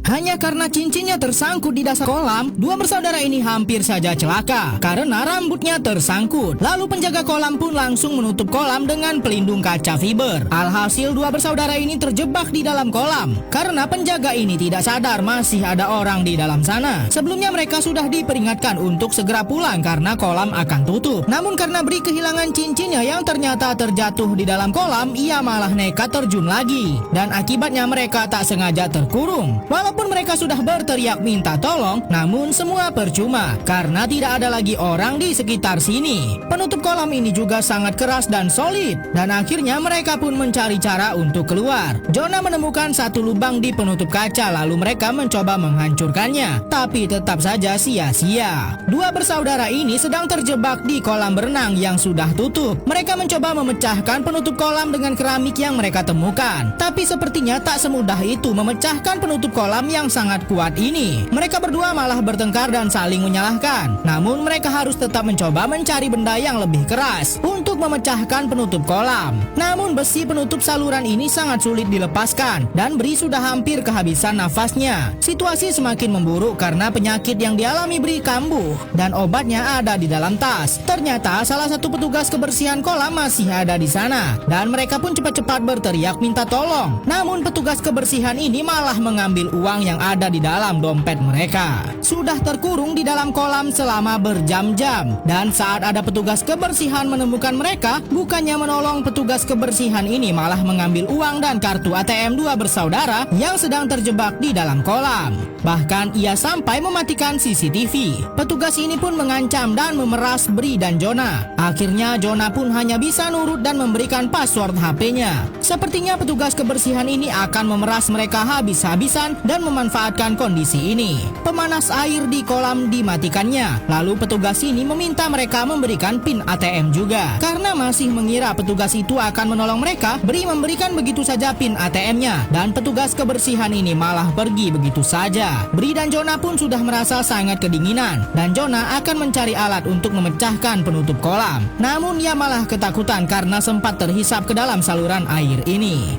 Hanya karena cincinnya tersangkut di dasar kolam, dua bersaudara ini hampir saja celaka karena rambutnya tersangkut. Lalu penjaga kolam pun langsung menutup kolam dengan pelindung kaca fiber. Alhasil dua bersaudara ini terjebak di dalam kolam karena penjaga ini tidak sadar masih ada orang di dalam sana. Sebelumnya mereka sudah diperingatkan untuk segera pulang karena kolam akan tutup. Namun karena Bri kehilangan cincinnya yang ternyata terjatuh di dalam kolam, ia malah nekat terjun lagi. Dan akibatnya mereka tak sengaja terkurung. Walaupun mereka sudah berteriak minta tolong, namun semua percuma karena tidak ada lagi orang di sekitar sini. Penutup kolam ini juga sangat keras dan solid, dan akhirnya mereka pun mencari cara untuk keluar. Jonah menemukan satu lubang di penutup kaca, lalu mereka mencoba menghancurkannya, tapi tetap saja sia-sia. Dua bersaudara ini sedang terjebak di kolam berenang yang sudah tutup. Mereka mencoba memecahkan penutup kolam dengan keramik yang mereka temukan, tapi sepertinya tak semudah itu memecahkan penutup kolam yang sangat kuat ini. Mereka berdua malah bertengkar dan saling menyalahkan. Namun mereka harus tetap mencoba mencari benda yang lebih keras untuk memecahkan penutup kolam. Namun besi penutup saluran ini sangat sulit dilepaskan dan Bri sudah hampir kehabisan nafasnya. Situasi semakin memburuk karena penyakit yang dialami Bri kambuh dan obatnya ada di dalam tas. Ternyata salah satu petugas kebersihan kolam masih ada di sana dan mereka pun cepat-cepat berteriak minta tolong. Namun petugas kebersihan ini malah mengambil uang yang ada di dalam dompet mereka. Sudah terkurung di dalam kolam selama berjam-jam, dan saat ada petugas kebersihan menemukan mereka, bukannya menolong petugas kebersihan ini malah mengambil uang dan kartu ATM dua bersaudara yang sedang terjebak di dalam kolam. Bahkan ia sampai mematikan CCTV. Petugas ini pun mengancam dan memeras Bri dan Jonah. Akhirnya Jonah pun hanya bisa nurut dan memberikan password HP-nya. Sepertinya petugas kebersihan ini akan memeras mereka habis-habisan dan memanfaatkan kondisi ini. Pemanas air di kolam dimatikannya. Lalu petugas ini meminta mereka memberikan PIN ATM juga. Karena masih mengira petugas itu akan menolong mereka, Bri memberikan begitu saja PIN ATM-nya dan petugas kebersihan ini malah pergi begitu saja. Bri dan Jonah pun sudah merasa sangat kedinginan dan Jonah akan mencari alat untuk memecahkan penutup kolam. Namun ia malah ketakutan karena sempat terhisap ke dalam saluran air ini.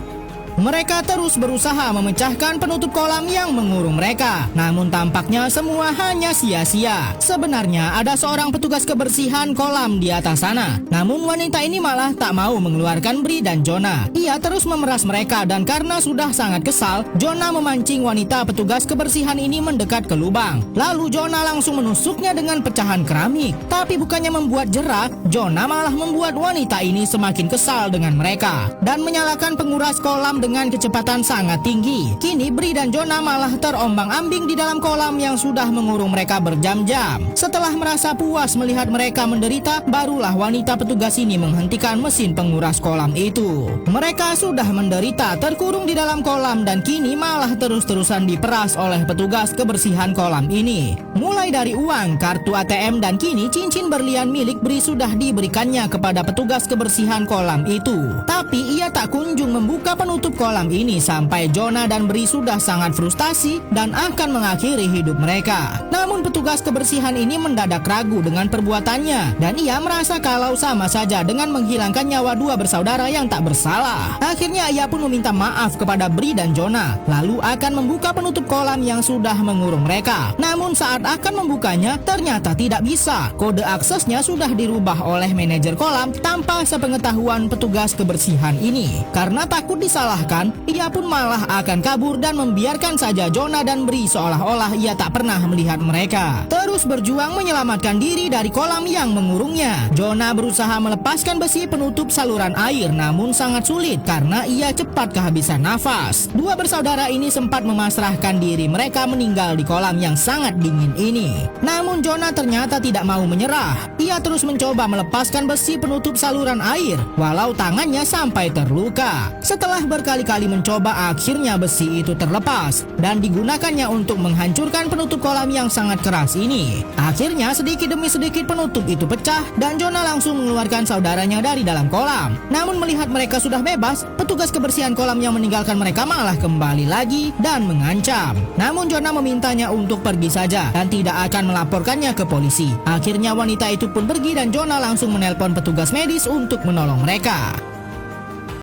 Mereka terus berusaha memecahkan penutup kolam yang mengurung mereka. Namun tampaknya semua hanya sia-sia. Sebenarnya ada seorang petugas kebersihan kolam di atas sana. Namun wanita ini malah tak mau mengeluarkan Bri dan Jonah. Ia terus memeras mereka dan karena sudah sangat kesal, Jonah memancing wanita petugas kebersihan ini mendekat ke lubang. Lalu Jonah langsung menusuknya dengan pecahan keramik. Tapi bukannya membuat jera, Jonah malah membuat wanita ini semakin kesal dengan mereka dan menyalakan penguras kolam dengan kecepatan sangat tinggi. Kini Bri dan Jonah malah terombang-ambing di dalam kolam yang sudah mengurung mereka berjam-jam. Setelah merasa puas melihat mereka menderita, barulah wanita petugas ini menghentikan mesin penguras kolam itu. Mereka sudah menderita terkurung di dalam kolam dan kini malah terus-terusan diperas oleh petugas kebersihan kolam ini. Mulai dari uang, kartu ATM dan kini cincin berlian milik Bri sudah diberikannya kepada petugas kebersihan kolam itu. Tapi ia tak kunjung membuka penutup kolam ini sampai Jonah dan Bri sudah sangat frustasi dan akan mengakhiri hidup mereka. Namun petugas kebersihan ini mendadak ragu dengan perbuatannya dan ia merasa kalau sama saja dengan menghilangkan nyawa dua bersaudara yang tak bersalah. Akhirnya ia pun meminta maaf kepada Bri dan Jonah, lalu akan membuka penutup kolam yang sudah mengurung mereka. Namun saat akan membukanya, ternyata tidak bisa. Kode aksesnya sudah dirubah oleh manajer kolam tanpa sepengetahuan petugas kebersihan ini. Karena takut disalahkan, ia pun malah akan kabur dan membiarkan saja Jonah dan Bri seolah-olah ia tak pernah melihat mereka. Terus berjuang menyelamatkan diri dari kolam yang mengurungnya. Jonah berusaha melepaskan besi penutup saluran air, namun sangat sulit karena ia cepat kehabisan nafas. Dua bersaudara ini sempat memasrahkan diri mereka meninggal di kolam yang sangat dingin ini. Namun Jonah ternyata tidak mau menyerah. Ia terus mencoba melepaskan besi penutup saluran air, walau tangannya sampai terluka. Setelah berkali-kali mencoba, akhirnya besi itu terlepas dan digunakannya untuk menghancurkan penutup kolam yang sangat keras ini. Akhirnya sedikit demi sedikit penutup itu pecah dan Jonah langsung mengeluarkan saudaranya dari dalam kolam. Namun melihat mereka sudah bebas, petugas kebersihan kolam yang meninggalkan mereka malah kembali lagi dan mengancam. Namun Jonah memintanya untuk pergi saja dan tidak akan melaporkannya ke polisi. Akhirnya wanita itu pun pergi dan Jonah langsung menelpon petugas medis untuk menolong mereka.